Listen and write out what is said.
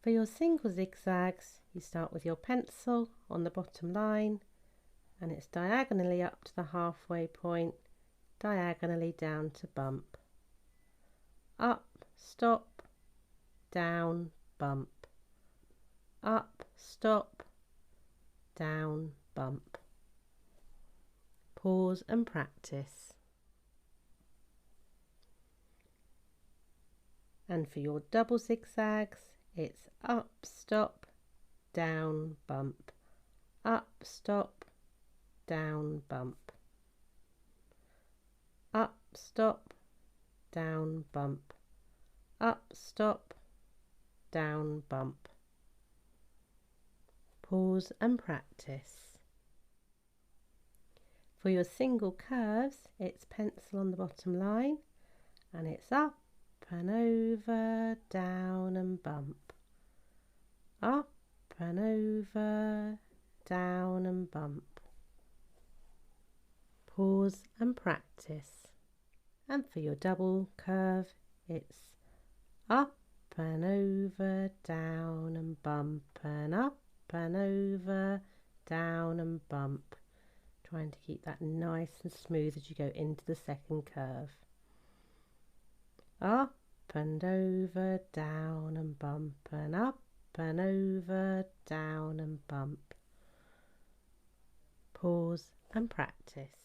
For your single zigzags, you start with your pencil on the bottom line, and it's diagonally up to the halfway point, diagonally down to bump. Up, stop, down, bump. Up, stop, down, bump. Pause and practice. And for your double zigzags, it's up, stop, down, bump. Up, stop, down, bump. Up, stop, down, bump. Up, stop, down, bump. Pause and practice. For your single curves, it's pencil on the bottom line, and it's up and over, down and bump. Up and over, down and bump. Pause and practice. And for your double curve, it's up and over, down and bump, and up and over, down and bump. Trying to keep that nice and smooth as you go into the second curve. Up and over, down and bump, and up and over, down and bump. Pause and practice.